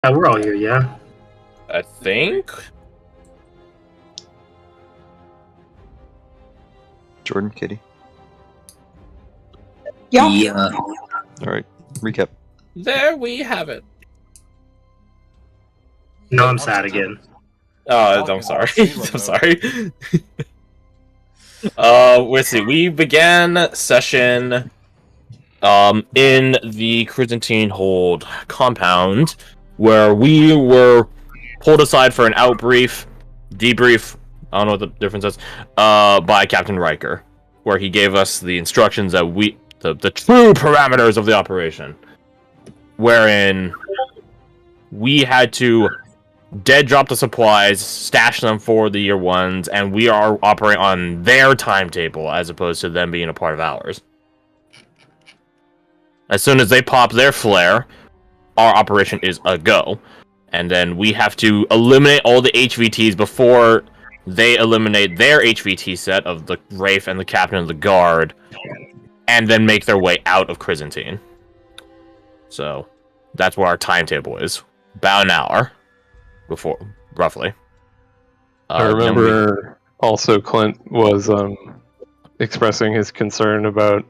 We're all here, yeah. I think. Jordan, Katie. Yeah. All right. Recap. There we have it. No, I'm sad again. Oh, I'm sorry. I'm sorry. Let's see. We began session in the Chrysantine Hold compound, where we were pulled aside for an debrief, I don't know what the difference is, by Captain Riker, where he gave us the instructions that the true parameters of the operation, wherein we had to dead drop the supplies, stash them for the year ones, and we are operating on their timetable as opposed to them being a part of ours. As soon as they pop their flare, our operation is a go. And then we have to eliminate all the HVTs before they eliminate their HVT set of the Wraith and the Captain of the Guard, and then make their way out of Chrysantine. So, that's what our timetable is. About an hour. Before, roughly. I remember also Clint was expressing his concern about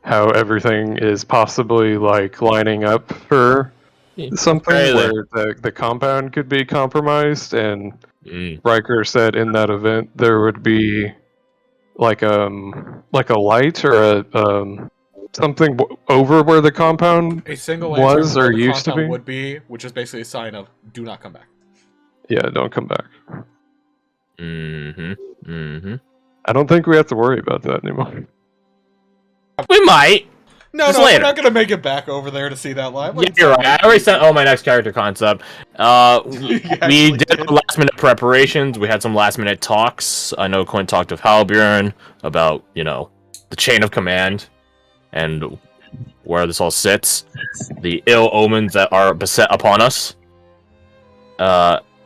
how everything is possibly like lining up for something where the compound could be compromised, and Riker said in that event there would be like a light or a something over where the compound a single was or the used to be would be, which is basically a sign of do not come back. Yeah, don't come back. Mm-hmm. Mm-hmm. I don't think we have to worry about that anymore. We might. No, Just no, later. we're not gonna make it back over there to see that live. Yeah, you're right. I already sent all my next character concept. We did last minute preparations. We had some last minute talks. I know Clint talked with Halbjorn about, the chain of command and where this all sits. The ill omens that are beset upon us.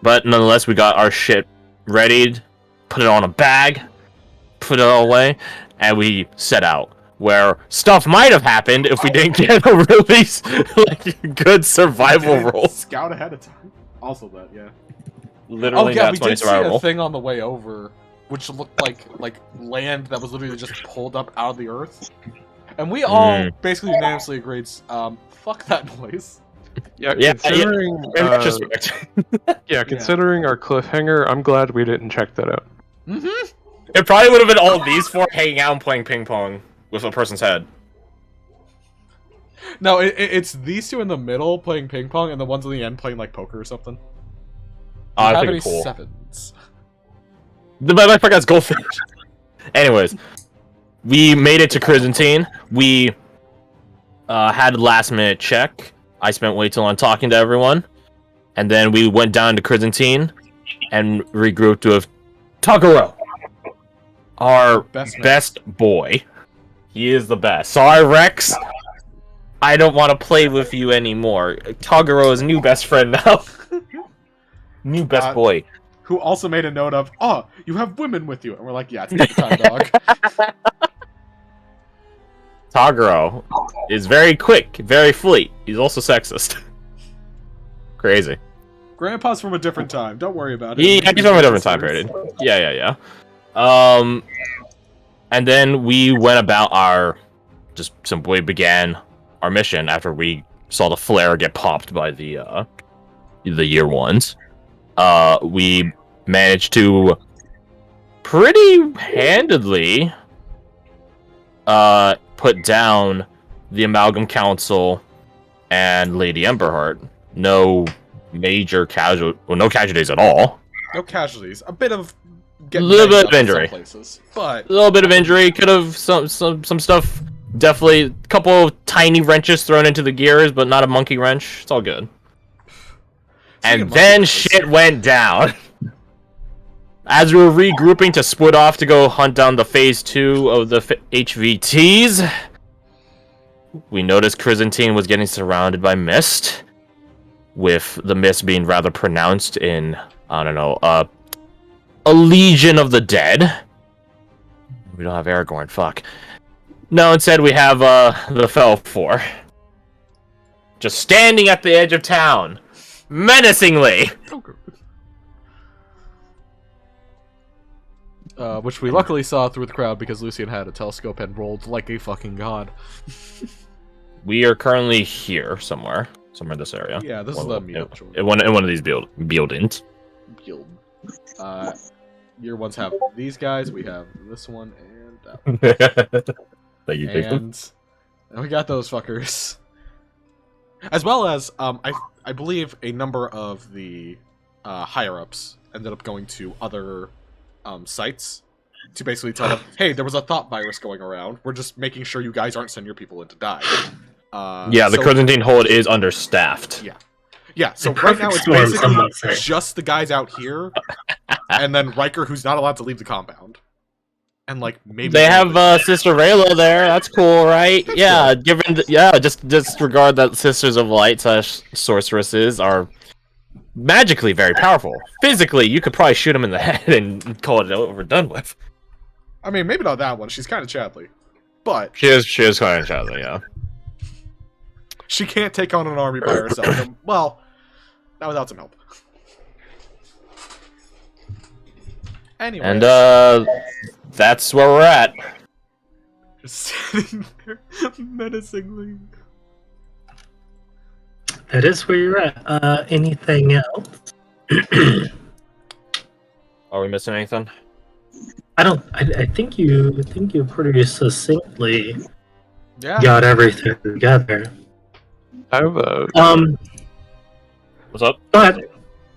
But nonetheless, we got our shit readied, put it on a bag, put it all away, and we set out. Where stuff might have happened if we didn't get a really good survival roll. Scout ahead of time. Also that, yeah. Literally, we that's did see survival. a thing on the way over, which looked like land that was literally just pulled up out of the earth, and we all basically unanimously agreed, fuck that noise. Yeah, considering considering our cliffhanger, I'm glad we didn't check that out. Mm-hmm. It probably would have been all these four hanging out and playing ping pong with a person's head. No, it's these two in the middle playing ping pong, and the ones on the end playing like poker or something. Oh, I think it's cool. Sevens. I forgot it's goldfish. Anyways, we made it to Chrysantine. We had a last minute check. I spent way too long talking to everyone, and then we went down to Chrysantine and regrouped with Takuro, our best boy. He is the best. Sorry, Rex. I don't want to play with you anymore. Takuro is new best friend now. New best boy. Who also made a note of, you have women with you. And we're like, yeah, it's not the time, dog. Takuro is very quick, very fleet. He's also sexist. Crazy. Grandpa's from a different time. Don't worry about it. Yeah, he's from a different time period. Yeah. And then we went about we began our mission after we saw the flare get popped by the year ones. We managed to pretty handedly put down the Amalgam Council and Lady Emberheart. No major no casualties at all. No casualties. A bit of a little bit of injury. Places, but a little bit of injury. Could have some stuff. Definitely a couple of tiny wrenches thrown into the gears, but not a monkey wrench. It's all good. And then shit went down. As we were regrouping to split off to go hunt down the phase 2 of the HVTs, we noticed Chrysantine was getting surrounded by mist, with the mist being rather pronounced in, I don't know, a Legion of the Dead. We don't have Aragorn, fuck. No, instead we have the Fel 4. Just standing at the edge of town. menacingly. Which we luckily saw through the crowd because Lucian had a telescope and rolled like a fucking god. We are currently here somewhere in this area. Yeah, this is the meetup. In one of these buildings. Guild. Your ones have these guys. We have this one and that one. Thank you, and we got those fuckers. As well as, I believe a number of the higher-ups ended up going to other sites to basically tell them, hey, there was a thought virus going around. We're just making sure you guys aren't sending your people in to die. Yeah, the Cosentine hold is understaffed. Yeah. Yeah, so right now it's basically just the guys out here, and then Riker, who's not allowed to leave the compound. And like maybe they have Sister Rayla there. That's cool, right? That's cool. Just disregard that Sisters of Light / sorceresses are magically very powerful. Physically, you could probably shoot them in the head and call it over done with. I mean, maybe not that one. She's kind of Chadley, but she is kind of Chadley, yeah. She can't take on an army by herself. Well, not without some help. Anyway, and that's where we're at. Just sitting there menacingly. That is where you're at. Anything else? Are we missing anything? I think you pretty succinctly got everything together. I have a. What's up? Go ahead.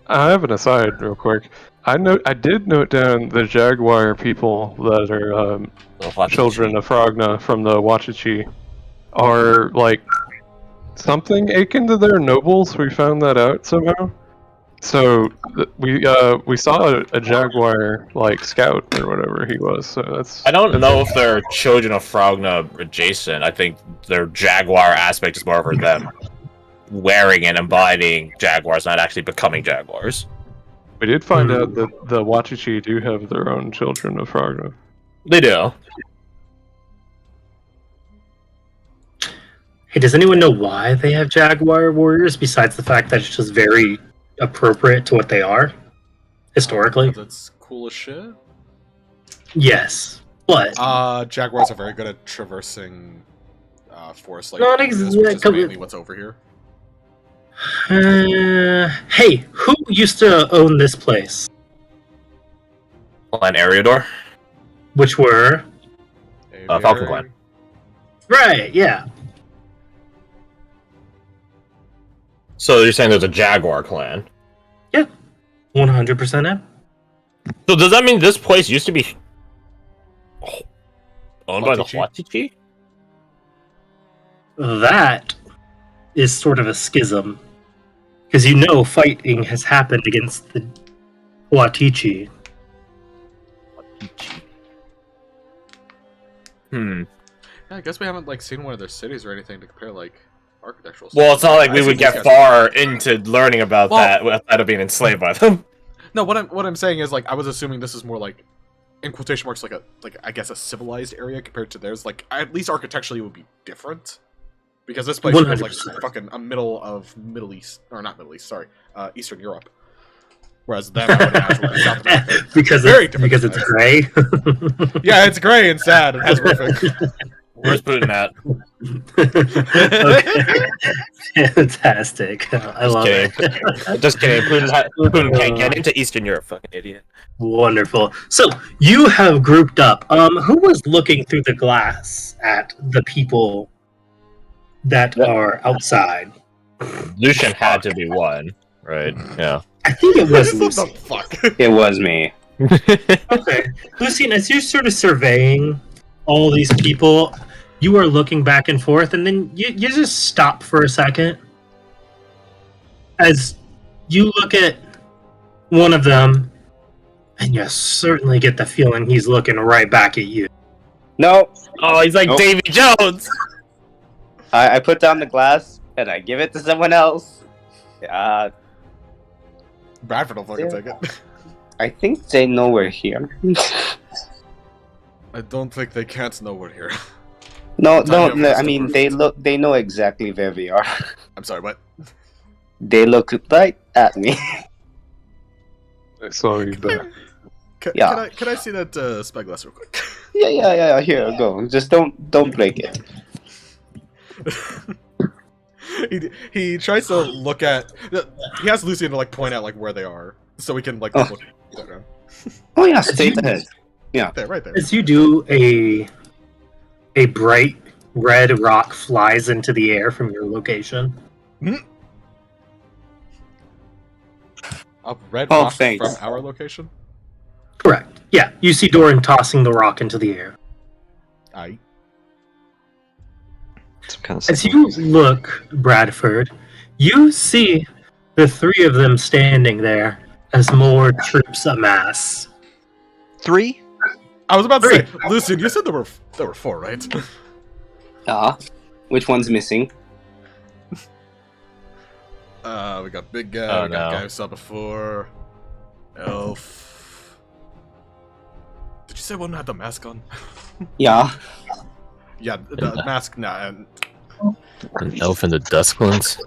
I have an aside, real quick. I did note down the Jaguar people that are children of Frogna from the Wachichi are like something akin to their nobles. We found that out somehow. So we saw a Jaguar like scout or whatever he was. So that's. I don't know if they're children of Frogna adjacent. I think their Jaguar aspect is more for them wearing and embodying Jaguars, not actually becoming Jaguars. We did find out that the Wachichi do have their own children of Frogna. They do. Hey, does anyone know why they have Jaguar warriors, besides the fact that it's just very appropriate to what they are, historically? That's cool as shit. Yes, but... Jaguars are very good at traversing forests like not this, which is mainly what's over here. Hey, who used to own this place? Clan Ariador? Which were? Falcon Clan. Right, yeah. So you're saying there's a Jaguar clan? Yeah, 100% in. So does that mean this place used to be owned by the Wachichi? That is sort of a schism. Because fighting has happened against the Wachichi. Yeah, I guess we haven't seen one of their cities or anything to compare architectural. Well, it's not like we would get far into learning about that without being enslaved by them. No, what I'm saying is I was assuming this is more in quotation marks I guess a civilized area compared to theirs. At least architecturally it would be different. Because this place 100%. was fucking a middle of Middle East, or not Middle East, sorry, Eastern Europe. Whereas them, I would imagine, would be South America. because it's gray. Yeah, it's gray and sad and horrific. Where's Putin at? Okay. Fantastic. I love it. Just kidding. Putin can't get into Eastern Europe, fucking idiot. Wonderful. So you have grouped up. Who was looking through the glass at the people that are outside? Lucian had to be one, right? Yeah. I think it was Lucian. What the fuck? It was me. Okay. Lucian, as you're sort of surveying all these people, you are looking back and forth, and then you just stop for a second. As you look at one of them, and you certainly get the feeling he's looking right back at you. No. Oh, he's like Davy Jones! I put down the glass, and I give it to someone else. Bradford will fucking take it. I think they know we're here. I don't think they can't know we're here. No, I mean, they know exactly where we are. I'm sorry, what? They look right at me. I saw you back. Yeah. Can I see that spyglass real quick? Yeah. Here, go. Just don't break it. he tries to look at. He has Lucian to like point out like where they are, so we can like Oh. look. Okay. Oh yeah, straight ahead. There, right there. As you do, a bright red rock flies into the air from your location. A red Oh, rock thanks. from our location. Correct. Yeah, you see Doran tossing the rock into the air. Aye. Some kind of As you look, Bradford, you see the three of them standing there as more troops amass. 3? I was about to Three. say, Lucian, you said there were 4, right? Yeah. Which one's missing? We got big guy. Oh, we got no. guy who saw before. Elf. Did you say one had the mask on? Yeah. Yeah, the mask. Nah. And, An elf in the Dusklands.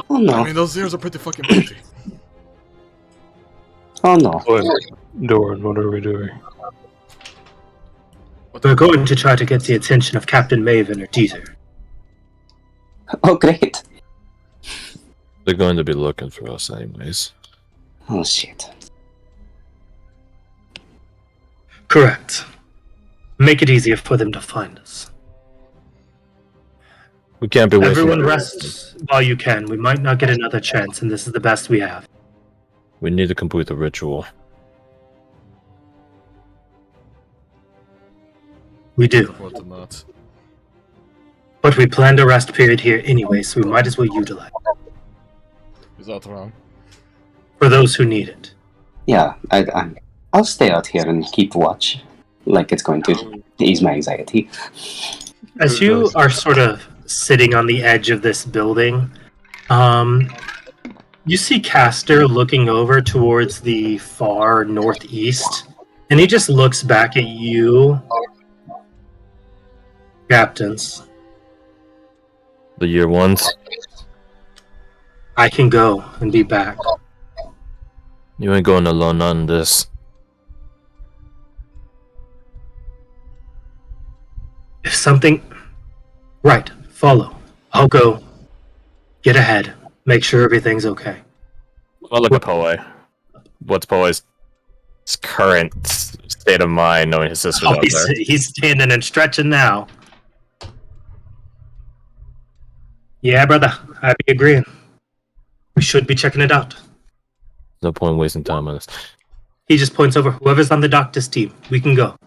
Oh I no. mean, those ears are pretty fucking pretty. Oh no. What? Doran, what are we doing? We're going to try to get the attention of Captain Maven or Teezer. Oh great. They're going to be looking for us anyways. Oh shit. Correct. Make it easier for them to find us. We can't be wasting. Everyone rest while you can. We might not get another chance, and this is the best we have. We need to complete the ritual. We do. What or not? But we planned a rest period here anyway, so we might as well utilize it. Is that wrong? For those who need it. Yeah, I'll stay out here and keep watch. Like it's going to ease my anxiety. As you are sort of sitting on the edge of this building, you see Castor looking over towards the far northeast, and he just looks back at you, captains. The year ones. I can go and be back. You ain't going alone on this. If something... Right, follow. I'll go. Get ahead. Make sure everything's okay. Well, look at Poe. What's Poe's current state of mind knowing his sister's out there? He's standing and stretching now. Yeah, brother, I'd be agreeing. We should be checking it out. No point wasting time on this. He just points over. Whoever's on the doctor's team, we can go.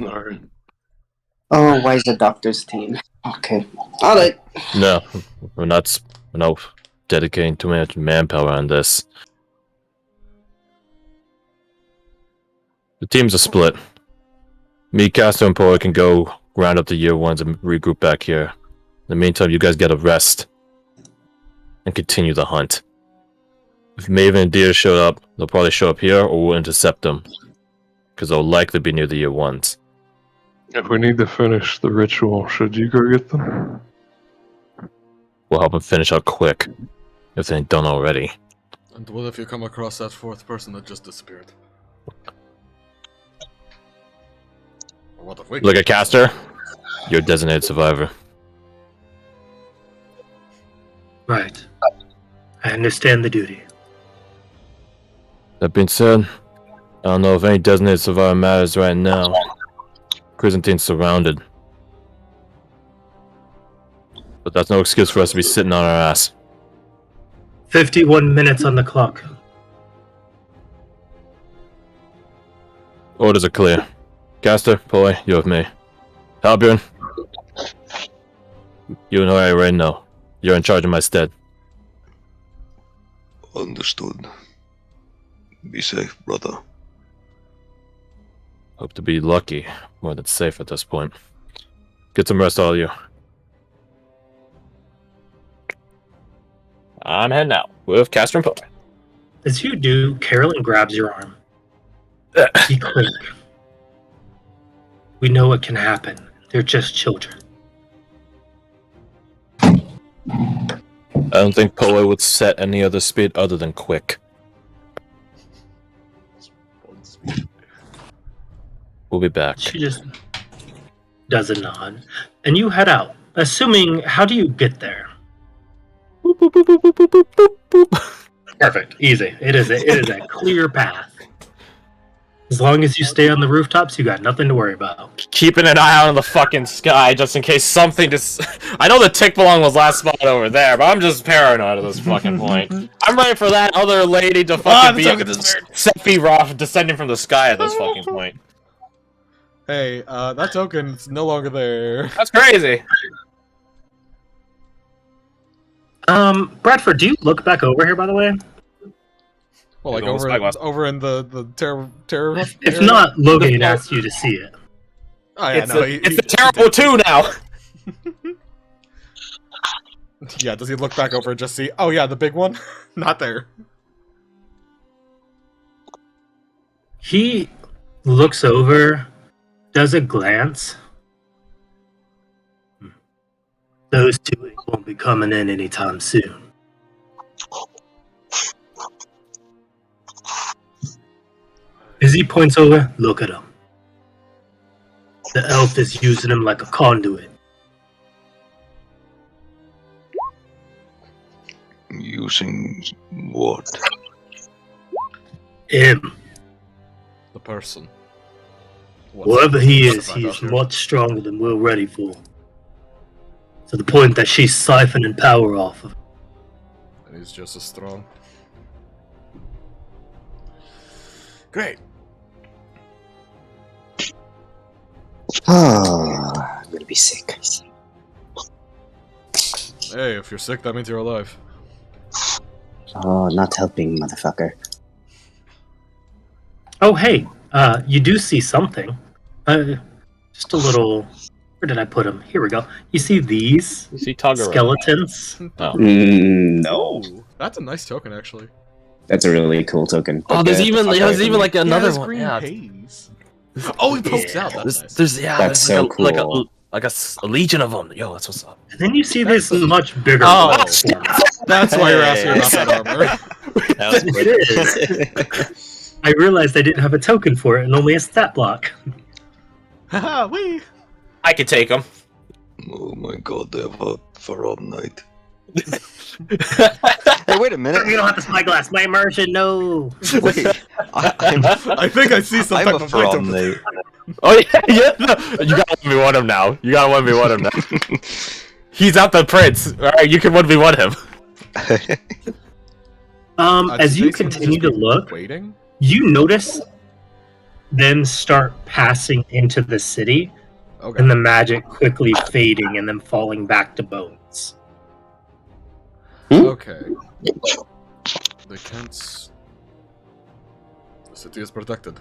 Alright. Oh, why is the doctor's team? Okay. Alright. No, we're not dedicating too much manpower on this. The teams are split. Me, Castor, and Poe can go round up the year ones and regroup back here. In the meantime, you guys get a rest and continue the hunt. If Maven and Deer showed up, they'll probably show up here, or we'll intercept them, because they'll likely be near the year ones. If we need to finish the ritual, should you go get them? We'll help them finish up quick, if they ain't done already. And what if you come across that fourth person that just disappeared? Or what if we... Look at Castor. You're a designated survivor. Right. I understand the duty. That being said, I don't know if any designated survivor matters right now. Chrysanthine's surrounded. But that's no excuse for us to be sitting on our ass. 51 minutes on the clock. Orders are clear. Castor, Poe, you're with me. Halbjorn, you and I already know. You're in charge of my stead. Understood. Be safe, brother. Hope to be lucky, more than safe at this point. Get some rest, all of you. I'm heading out with Castor and Poe. As you do, Carolyn grabs your arm. Be quick. We know what can happen. They're just children. I don't think Poe would set any other speed other than quick. We'll be back. She just does a nod. And you head out. Assuming, how do you get there? Boop, boop, boop, boop, boop, boop, boop, boop. Perfect. Easy. It is a clear path. As long as you stay on the rooftops, you got nothing to worry about. Keeping an eye out on the fucking sky just in case something just... I know the tick belong was last spot over there, but I'm just paranoid at this fucking point. I'm ready for that other lady to fucking be Sephiroth descending from the sky at this fucking point. Hey, that token's no longer there. That's crazy. Bradford, do you look back over here, by the way? Well, like Go over in the terror. If not, Logan asked you to see it. Oh, yeah, it's the terrible 2 now. Yeah, does he look back over and just see? Oh yeah, the big one, not there. He looks over, does a glance. Those two won't be coming in anytime soon. As he points over, look at him. The elf is using him like a conduit. Using what? Him. The person. Whoever he is much stronger than we're ready for. To the point that she's siphoning power off of him. And he's just as strong. Great. Oh, I'm gonna be sick. Hey, if you're sick, that means you're alive. Oh, not helping, motherfucker. Oh, hey, you do see something. Just a little... Where did I put them? Here we go. You see these You see Toguro. skeletons? Oh. No. Oh, that's a nice token, actually. That's a really cool token. Oh, there's even like another one. Green Yeah. haze. Oh, he pokes out. That's nice. There's That's so like cool. like a legion of them. Yo, that's what's up. And then you see this much bigger Oh. platform. That's why you're asking about that armor. That was quick. It is. I realized I didn't have a token for it and only a stat block. Haha, wee. I could take them. Oh my god, they have a Faram Knight. Hey, wait a minute. You don't have the spyglass. My immersion, no. Wait, I think I see some I'm type a of light Faram over there. Knight. Oh yeah. You gotta 1v1 him now. You gotta 1v1 him now. He's not the prince. Alright, you can 1v1 him. As you Space Marines continue just to look, waiting. you notice them start passing into the city, Okay. and the magic quickly fading and then falling back to bones. Okay. They can't. The city is protected.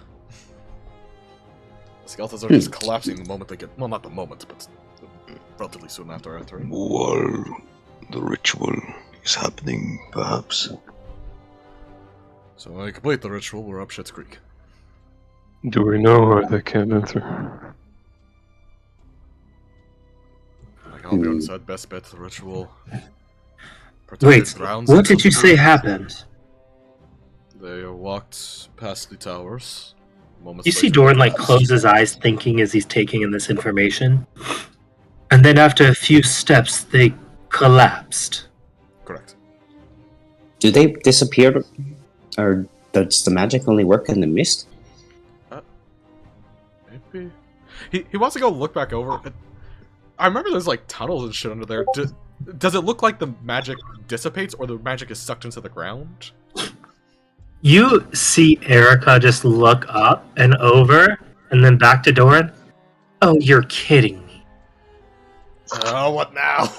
The skeletons are just collapsing the moment they get. Well, not the moment, but relatively soon after entering. While the ritual is happening, perhaps. So when I complete the ritual, we're up Shit's Creek. Do we know why they can't enter? Like Halbjorn said, best bet the ritual. Wait, Protected grounds what and did you some say food. happened? They walked past the towers. Moments You see later, Doran like collapsed. close his eyes thinking as he's taking in this information. And then after a few steps they collapsed. Correct. Do they disappear, or does the magic only work in the mist? Maybe. He wants to go look back over. I remember there's like tunnels and shit under there. Does it look like the magic dissipates or the magic is sucked into the ground? You see Erica just look up and over and then back to Doran. Oh, you're kidding me. Oh, what now?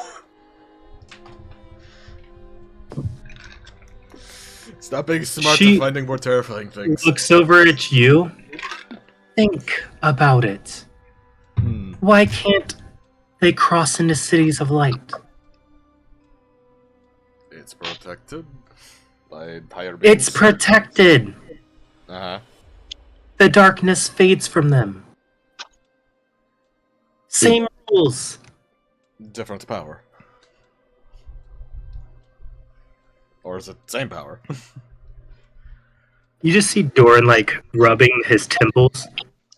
Stop being smart She and finding more terrifying things. Looks over at you. Think about it. Hmm. Why can't they cross into cities of light? It's protected by higher beings. It's protected. Uh-huh. The darkness fades from them. Same rules. Different power. Or is it same power? You just see Doran, like, rubbing his temples.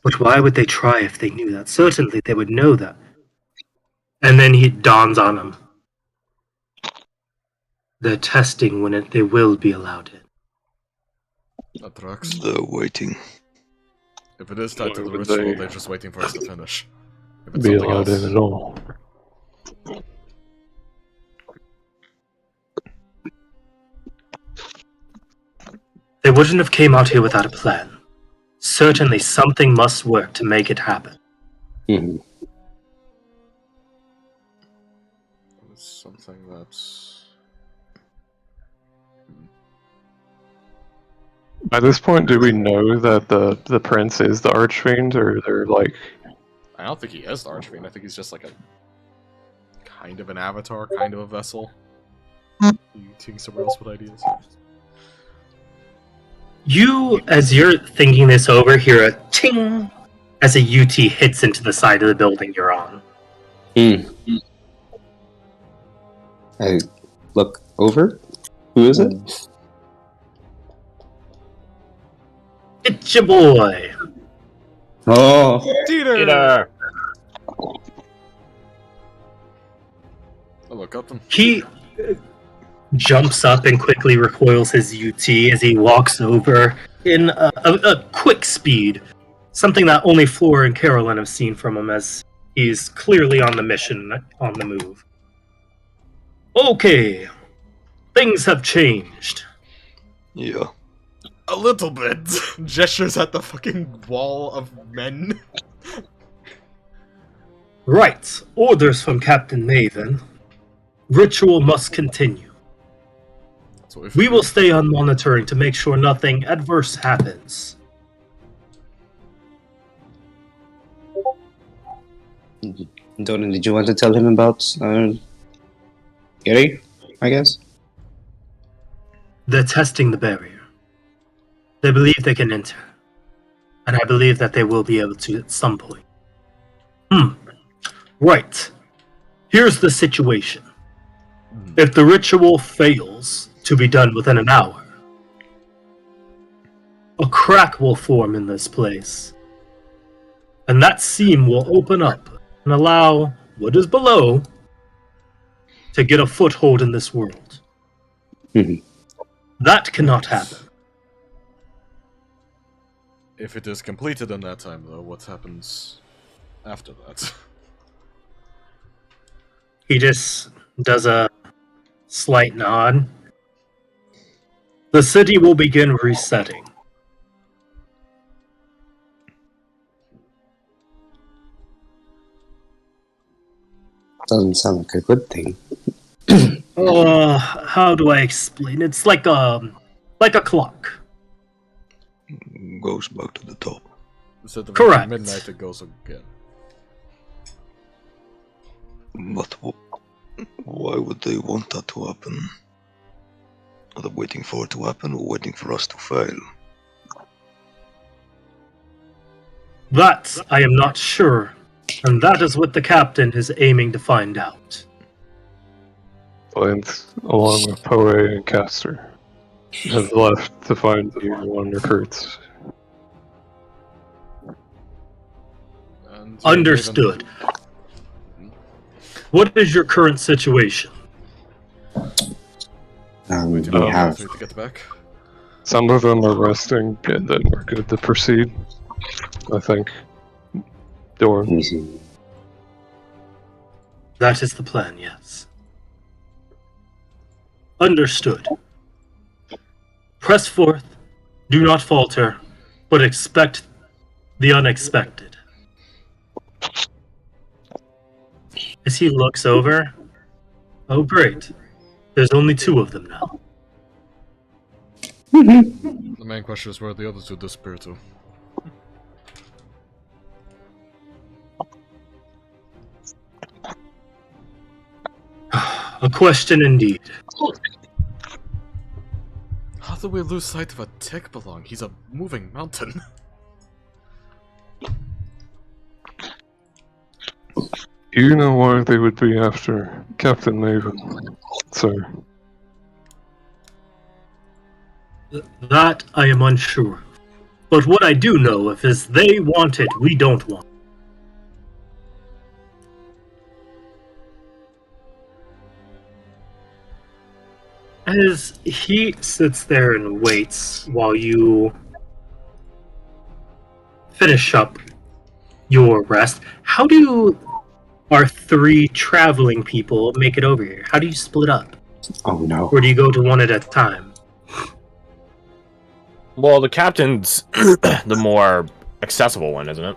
But why would they try if they knew that? Certainly they would know that. And then he dawns on him. They're testing when they will be allowed in. That tracks. They're waiting. If it is tied to the Why would ritual, they they're just waiting for us to finish. If it's Be something allowed else, in at all. They wouldn't have came out here without a plan. Certainly something must work to make it happen. Hmm. it's something that's... At this point, do we know that the prince is the Archfiend, or they're like... I don't think he is the Archfiend. I think he's just like a... kind of an avatar, kind of a vessel. You think somewhere else with ideas? You, as you're thinking this over, hear a ting as a UT hits into the side of the building you're on. I look over. Who is it? It's your boy! Oh, Dieter! I look up and... He jumps up and quickly recoils his UT as he walks over in a quick speed. Something that only Flora and Carolyn have seen from him, as he's clearly on the mission, on the move. Okay, things have changed. Yeah. A little bit. Gestures at the fucking wall of men. Right, orders from Captain Maven. Ritual must continue. So if We will stay on monitoring to make sure nothing adverse happens. Doran, did you want to tell him about Gary? I guess. They're testing the barrier. They believe they can enter. And I believe that they will be able to at some point. Right. Here's the situation. If the ritual fails to be done within an hour, a crack will form in this place. And that seam will open up and allow what is below to get a foothold in this world. Mhm. That cannot happen. If it is completed in that time, though, what happens after that? He just does a slight nod. The city will begin resetting. Doesn't sound like a good thing. How do I explain? It's like a clock. Goes back to the top. So the Correct. midnight it goes again. But why would they want that to happen? Are they waiting for it to happen or waiting for us to fail? That I am not sure, and that is what the captain is aiming to find out. Lance, along with Poe and Caster, have left to find the one recruits. And Understood. What is your current situation? We to have. get back. Some of them are resting, and then we're good to proceed. I think. Doran. Let me see. That is the plan, yes. Understood. Press forth, do not falter, but expect the unexpected. As he looks over, oh great, there's only two of them now. The main question is where the other two disappear to. A question indeed. How do we lose sight of a tick belong? He's a moving mountain. You know why they would be after Captain Maven, sir. That I am unsure. But what I do know is they want it, we don't want it. As he sits there and waits while you finish up your rest, how do our 3 traveling people make it over here? How do you split up? Oh no. Or do you go to one at a time? Well, the captain's the more accessible one, isn't it?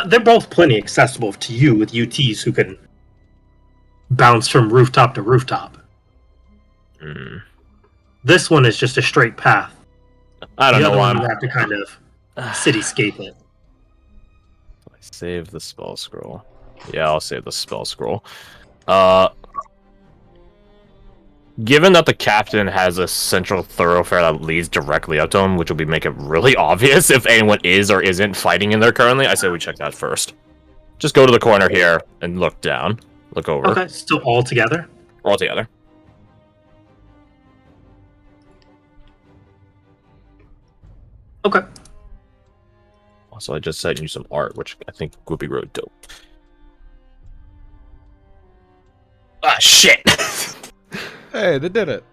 They're both plenty accessible to you with UTs who can bounce from rooftop to rooftop. Mm. This one is just a straight path. I don't the know other why one you have to kind of cityscape it. Save the spell scroll. Yeah, I'll save the spell scroll. Given that the captain has a central thoroughfare that leads directly up to him, which will make it really obvious if anyone is or isn't fighting in there currently, I say we check that first. Just go to the corner here and look down. Look over. Okay, still all together? All together. Okay. Also, I just sent you some art, which I think would be really dope. Ah, shit! Hey, they did it.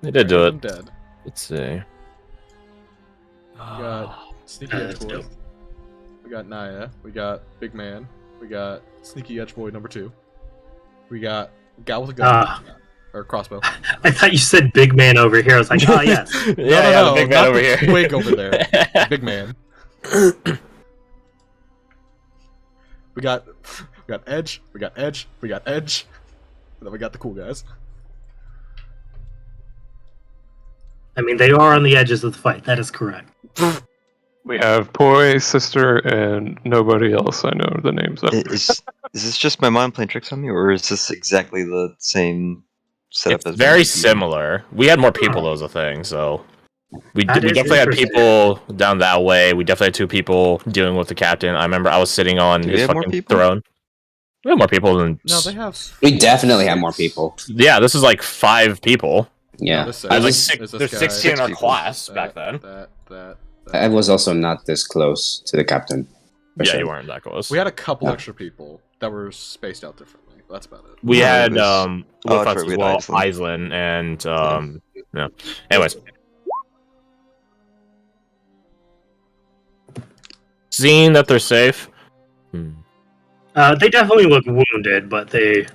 They did do I'm it. dead. Let's see. We got Sneaky Edge that's Boy. dope. We got Naya. We got Big Man. We got Sneaky Edge Boy number 2. We got Gal with a gun. Or crossbow. I thought you said big man over here. I was like, oh, yes. Yeah, the big man not over the here. twig over there. Big Man. We got Edge. We got Edge. We got Edge. And then we got the cool guys. I mean, they are on the edges of the fight. That is correct. We have Poi, Sister, and nobody else I know the names of. Is this just my mind playing tricks on me, or is this exactly the same setup It's as very my- similar. We had more people, was a thing, so we That is definitely had interesting. people down that way. We definitely had 2 people dealing with the captain. I remember I was sitting on Do we his have more fucking people? throne. We have more people than. No, they have. We definitely have more people. Yeah, this is like 5 people. Yeah. this I There's like was, There's there's this 16 in guy. our 6 people. class back then. I was also not this close to the captain. for Yeah, sure. you weren't that close. We had a couple Yeah. extra people that were spaced out differently. That's about it. We No, had it was- with oh, us that's right, as we had well, Iceland. Iceland, and yeah. Anyways, seeing that they're safe. They definitely look wounded, but they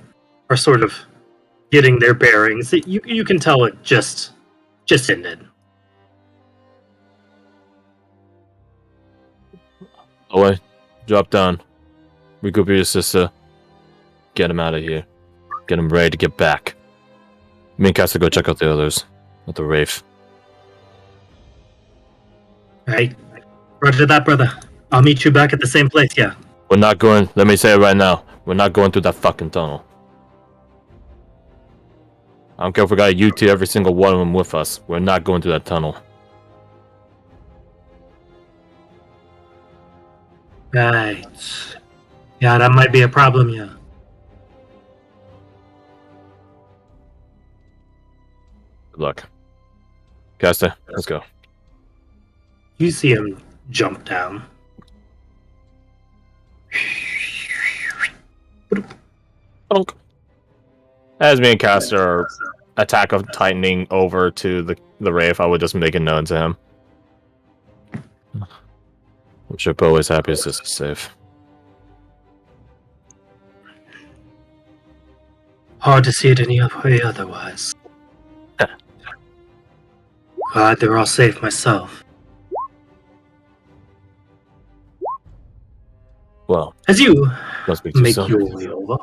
are sort of getting their bearings. You can tell it just ended. Away, drop down. Regroup your sister. Get him out of here. Get him ready to get back. Me and Cass will go check out the others at the Wraith. Right? Roger that, brother. I'll meet you back at the same place, yeah. We're not going. Let me say it right now. We're not going through that fucking tunnel. I don't care if we got a UT every single one of them with us. We're not going through that tunnel. Right. Yeah, that might be a problem, yeah. Good luck. Casta, let's go. You see him jump down. As me and Caster are attack of tightening over to the Wraith, I would just make it known to him. I'm sure Poe is happy his sister's safe. Hard to see it any way otherwise. Glad they're all safe myself. Well, As you must be too make soon. your way over,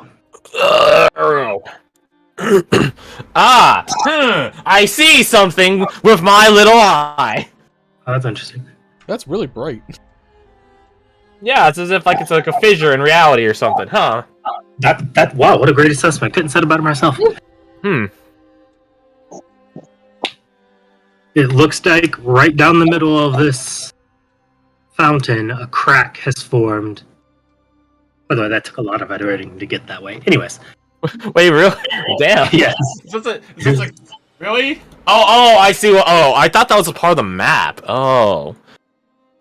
I see something with my little eye. oh, that's interesting. That's really bright. Yeah, it's as if like it's like a fissure in reality or something, huh? Wow, what a great assessment. Couldn't say it about it myself. It looks like right down the middle of this fountain, a crack has formed. By the way, that took a lot of editing to get that way. Anyways, Wait, really? Damn. yes. Is this like Really? Oh, I see. Oh, I thought that was a part of the map. Oh.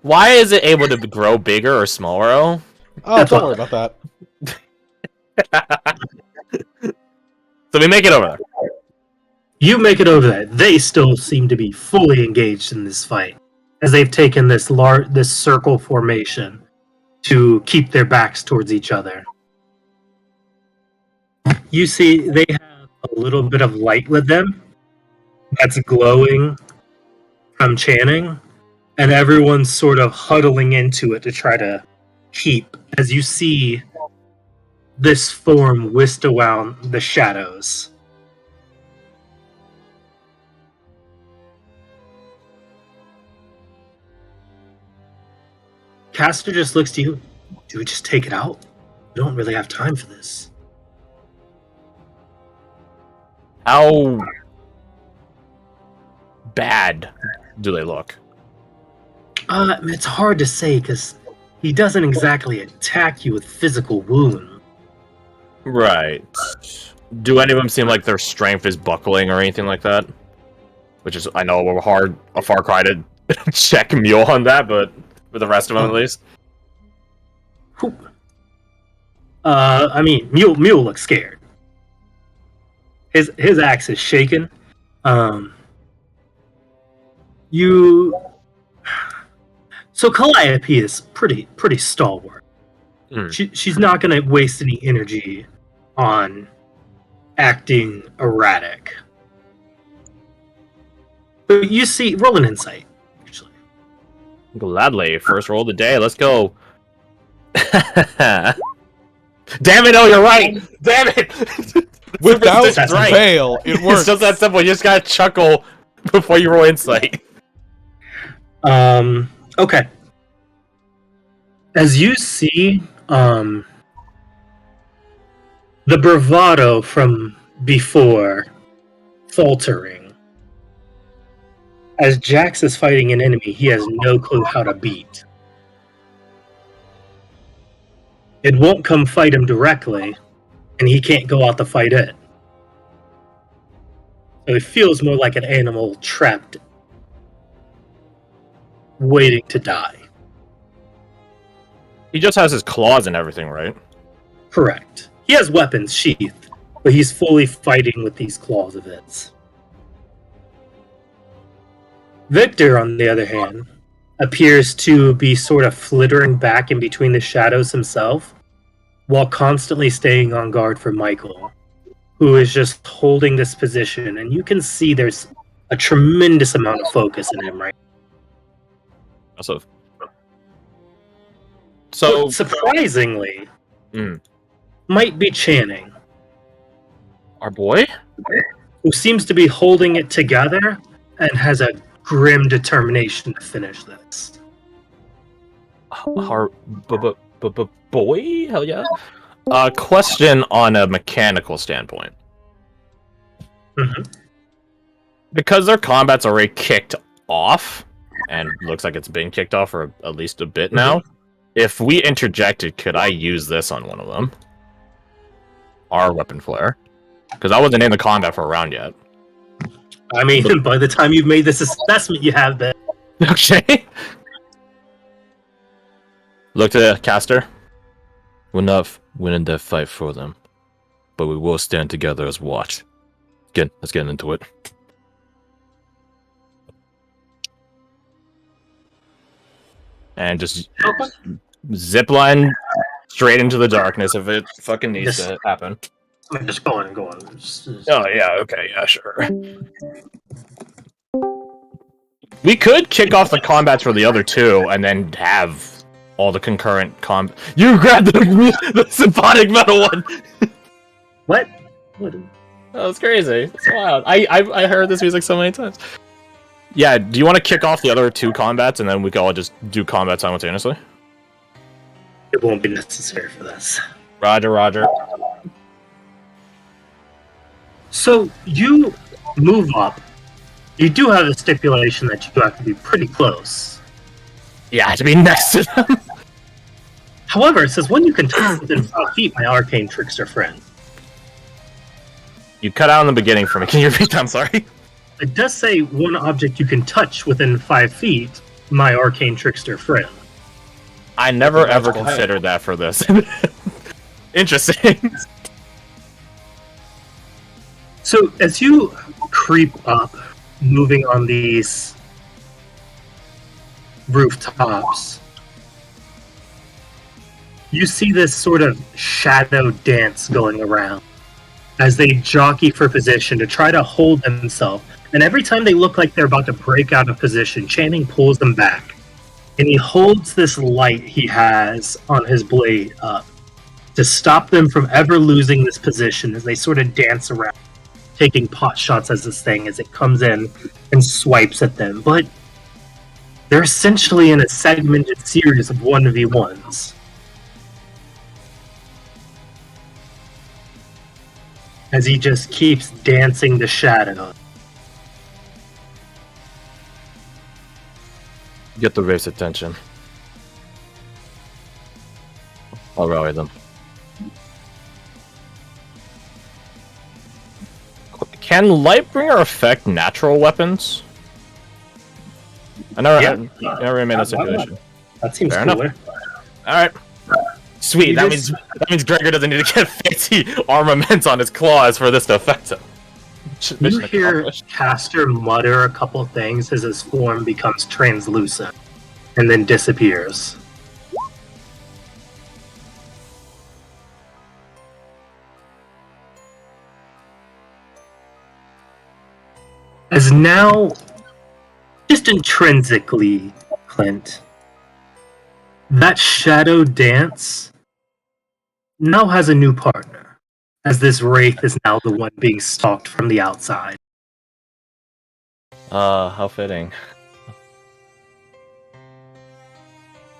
Why is it able to grow bigger or smaller? Oh, don't worry about that. So we make it over there. You make it over there. They still seem to be fully engaged in this fight, as they've taken this circle formation to keep their backs towards each other. You see, they have a little bit of light with them that's glowing from chanting, and everyone's sort of huddling into it to try to keep, as you see this form whisked around the shadows. Caster just looks to you. Do we just take it out? We don't really have time for this. How bad do they look? It's hard to say because he doesn't exactly attack you with physical wound. Right. Do any of them seem like their strength is buckling or anything like that? Which is, I know, a far cry to check Mule on that, but for the rest of them at least. I mean, Mule looks scared. His axe is shaken. So Calliope is pretty stalwart. She's not going to waste any energy on acting erratic. But you see, roll an insight. Actually, gladly. First roll of the day. Let's go. Damn it! Oh, you're right. Damn it! Without right. fail, it works. It's just that simple. You just gotta chuckle before you roll insight. Okay. As you see, the bravado from before faltering. As Jax is fighting an enemy he has no clue how to beat. It won't come fight him directly, and he can't go out to fight it. So it feels more like an animal trapped, waiting to die. He just has his claws and everything, right? Correct. He has weapons sheathed, but he's fully fighting with these claws of his. Victor, on the other hand, appears to be sort of flittering back in between the shadows himself, while constantly staying on guard for Michael, who is just holding this position, and you can see there's a tremendous amount of focus in him right now. So surprisingly, might be Channing. Our boy? Who seems to be holding it together and has a grim determination to finish this. Our boy? Hell yeah. Question on a mechanical standpoint. Because their combat's already kicked off, and looks like it's been kicked off for at least a bit now, if we interjected, could I use this on one of them? Our weapon flare. Because I wasn't in the combat for a round yet. I mean, by the time you've made this assessment, you have that. Okay. Look to the caster. We're not winning that fight for them, but we will stand together as watch. Let's get into it. And just zipline straight into the darkness if it fucking needs to happen. I mean, just go on. Oh, yeah, okay, yeah, sure. We could kick off the combats for the other two and then have all the concurrent You grabbed the symphonic metal one! What? That was crazy. It's wild. I heard this music so many times. Yeah, do you want to kick off the other two combats and then we can all just do combat simultaneously? It won't be necessary for this. Roger. So, you move up. You do have a stipulation that you have to be pretty close. Yeah, to be next to them. However, it says when you can touch within 5 feet, my arcane trickster friend. You cut out in the beginning for me. Can you repeat that? I'm sorry. It does say one object you can touch within 5 feet, my arcane trickster friend. I never ever magical considered that for this. Interesting. So as you creep up, moving on these rooftops, you see this sort of shadow dance going around as they jockey for position to try to hold themselves. And every time they look like they're about to break out of position, Channing pulls them back. And he holds this light he has on his blade up to stop them from ever losing this position as they sort of dance around, taking pot shots as it comes in and swipes at them. But they're essentially in a segmented series of 1v1s. As he just keeps dancing the shadow. Get the Wraith's attention. I'll rally them. Can Lightbringer affect natural weapons? I never really made that situation. That seems Fair cooler. enough. Alright. Sweet, You that just- means Gregor doesn't need to get fancy armaments on his claws for this to affect him. You Mission hear accomplished. Caster mutter a couple things as his form becomes translucent and then disappears. As now, just intrinsically, Clint, that shadow dance now has a new partner, as this wraith is now the one being stalked from the outside. How fitting.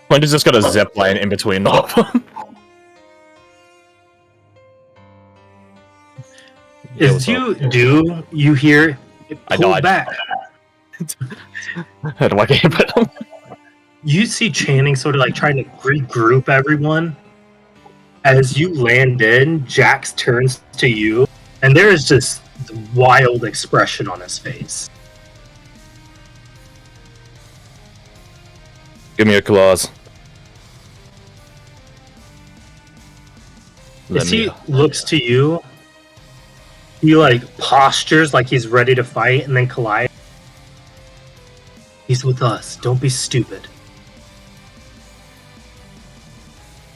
Clint is just gonna zip line in between all of them. As you do, you hear it I pull dodge. back. How do I get hit them? You see Channing sort of like trying to regroup everyone. As you land in, Jax turns to you, and there is just the wild expression on his face. Give me your claws. As he looks to you, he like postures like he's ready to fight, and then collide. He's with us. Don't be stupid.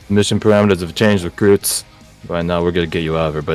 Mission parameters have changed, recruits. Right now, we're gonna get you out of here, but